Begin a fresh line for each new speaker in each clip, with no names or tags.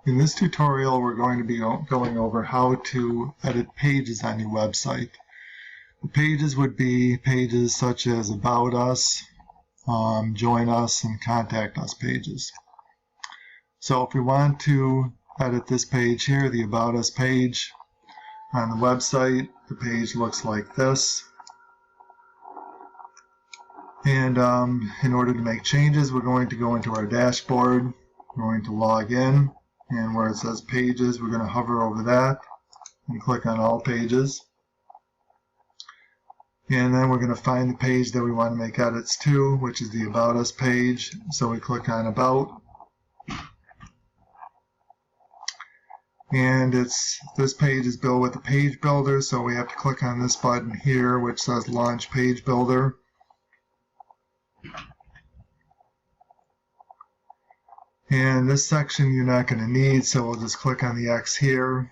In this tutorial, we're going to be going over how to edit pages on your website. The pages would be pages such as About Us, Join Us, and Contact Us pages. So if we want to edit this page here, the About Us page on the website, the page looks like this. And in order to make changes, we're going to go into our dashboard. We're going to log in, and where it says pages, we're going to hover over that and click on all pages. And then we're going to find the page that we want to make edits to, which is the About Us page. So we click on About. And this page is built with the page builder, so we have to click on this button here, which says Launch Page Builder. And this section you're not going to need, so we'll just click on the X here.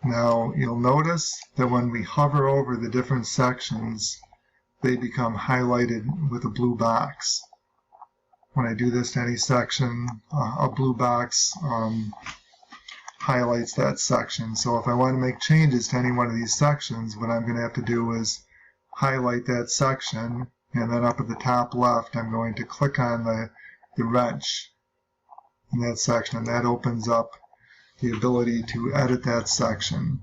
Now you'll notice that when we hover over the different sections, they become highlighted with a blue box. When I do this to any section, a blue box highlights that section. So if I want to make changes to any one of these sections, what I'm going to have to do is highlight that section, and then up at the top left I'm going to click on the wrench in that section, and that opens up the ability to edit that section.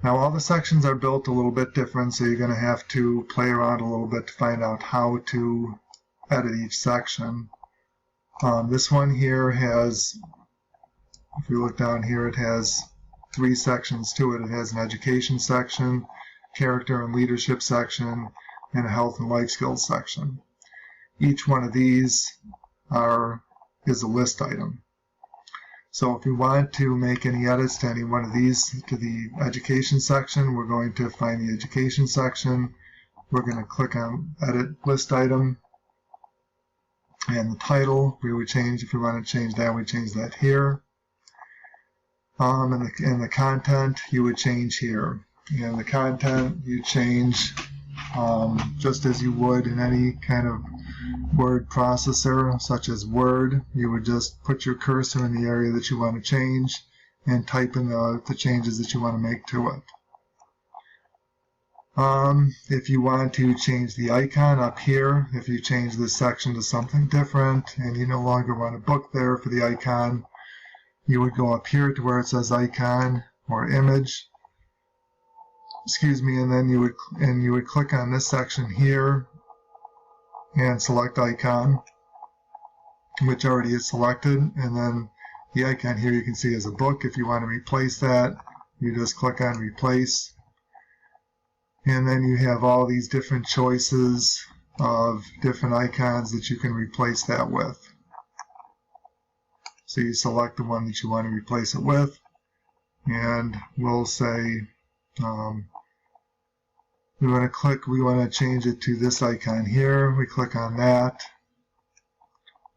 Now all the sections are built a little bit different, so you're going to have to play around a little bit to find out how to edit each section. This one here has, if you look down here, it has 3 sections to it. It has an education section, character and leadership section, and a health and life skills section. Each one of these is a list item. So if we want to make any edits to any one of these, to the education section, we're going to find the education section. We're going to click on Edit List Item. And the title, we would change, if we want to change that, we change that here. And the content, you would change here. And the content, you change just as you would in any kind of word processor, such as Word. You would just put your cursor in the area that you want to change and type in the changes that you want to make to it. If you want to change the icon up here, if you change this section to something different and you no longer want a book there for the icon, you would go up here to where it says Icon or Image. And then you would click on this section here and select Icon, which already is selected, and then the icon here you can see is a book. If you want to replace that, you just click on Replace, and then you have all these different choices of different icons that you can replace that with. So you select the one that you want to replace it with, and we'll say we want to change it to this icon here. We click on that,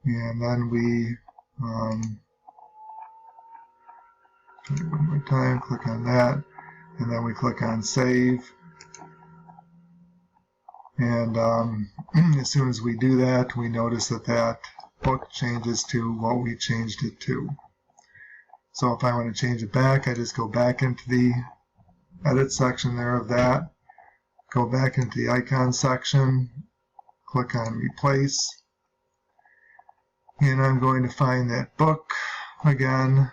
and then we one more time, click on that, and then we click on Save. And as soon as we do that, we notice that book changes to what we changed it to. So if I want to change it back, I just go back into the edit section there of that, go back into the icon section, click on Replace, and I'm going to find that book again,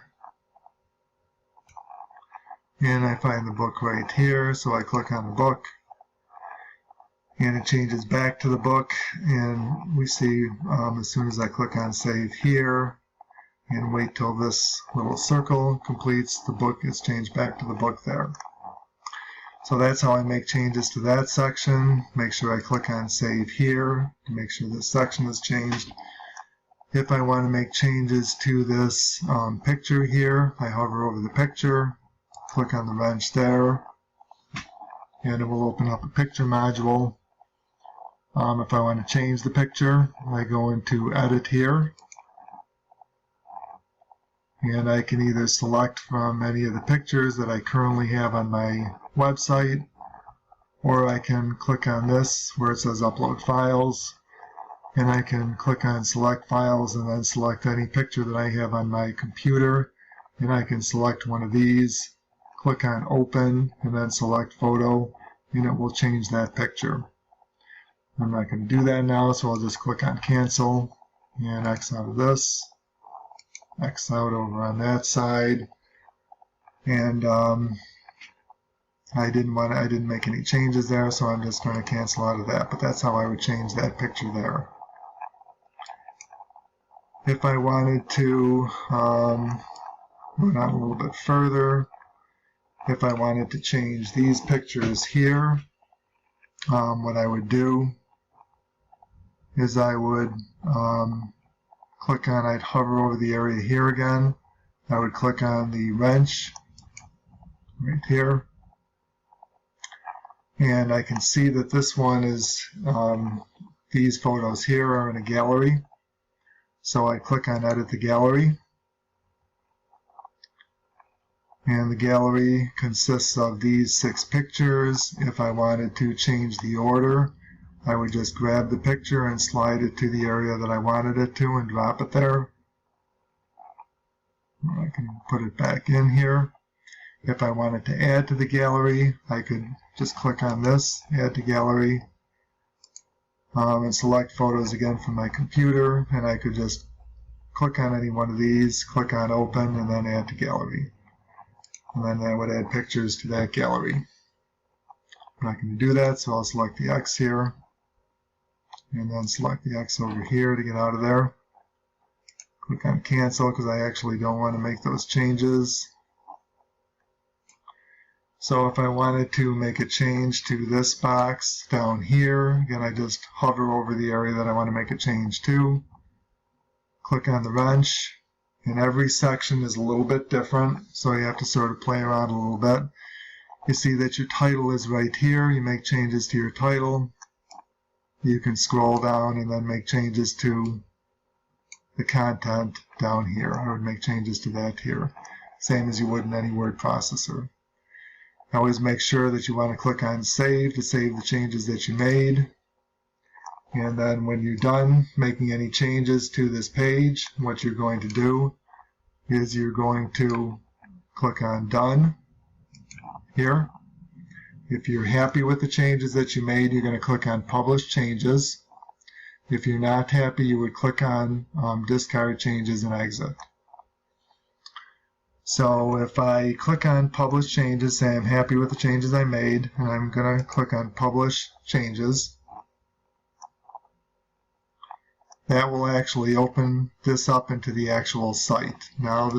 and I find the book right here, so I click on the book, and it changes back to the book, and we see as soon as I click on Save here and wait till this little circle completes, the book is changed back to the book there. So that's how I make changes to that section. Make sure I click on Save here to make sure this section is changed. If I want to make changes to this picture here, I hover over the picture, click on the wrench there, and it will open up a picture module. If I want to change the picture, I go into Edit here, and I can either select from any of the pictures that I currently have on my website, or I can click on this where it says Upload Files, and I can click on select files and then select any picture that I have on my computer, and I can select one of these, click on open, and then select photo, and it will change that picture. I'm not going to do that now, so I'll just click on cancel and X out of this, X out over on that side, and I didn't make any changes there, so I'm just going to cancel out of that. But that's how I would change that picture there. If I wanted to go down a little bit further, if I wanted to change these pictures here, what I would do is I would I'd hover over the area here again. I would click on the wrench right here. And I can see that this one is, these photos here are in a gallery. So I click on Edit the Gallery. And the gallery consists of these 6 pictures. If I wanted to change the order, I would just grab the picture and slide it to the area that I wanted it to and drop it there. I can put it back in here. If I wanted to add to the gallery, I could just click on this, Add to Gallery, and select photos again from my computer, and I could just click on any one of these, click on Open, and then Add to Gallery. And then that would add pictures to that gallery. I'm not going to do that, so I'll select the X here, and then select the X over here to get out of there. Click on Cancel because I actually don't want to make those changes. So if I wanted to make a change to this box down here, again, I just hover over the area that I want to make a change to, click on the wrench, and every section is a little bit different, so you have to sort of play around a little bit. You see that your title is right here. You make changes to your title. You can scroll down and then make changes to the content down here. I would make changes to that here, same as you would in any word processor. Always make sure that you want to click on Save to save the changes that you made. And then when you're done making any changes to this page, what you're going to do is you're going to click on Done here. If you're happy with the changes that you made, you're going to click on Publish Changes. If you're not happy, you would click on Discard Changes and Exit. So if I click on Publish Changes, say I'm happy with the changes I made, and I'm going to click on Publish Changes, that will actually open this up into the actual site. Now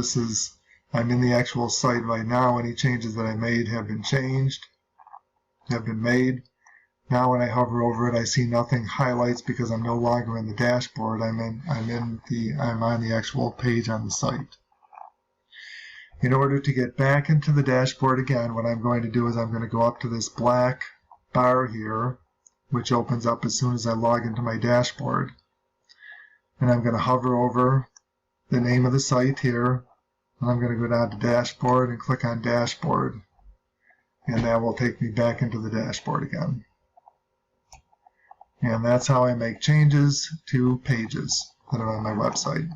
I'm in the actual site right now. Any changes that I made have been changed, have been made. Now when I hover over it, I see nothing highlights because I'm no longer in the dashboard. I'm on the actual page on the site. In order to get back into the dashboard again, what I'm going to do is I'm going to go up to this black bar here, which opens up as soon as I log into my dashboard. And I'm going to hover over the name of the site here, and I'm going to go down to Dashboard and click on Dashboard. And that will take me back into the dashboard again. And that's how I make changes to pages that are on my website.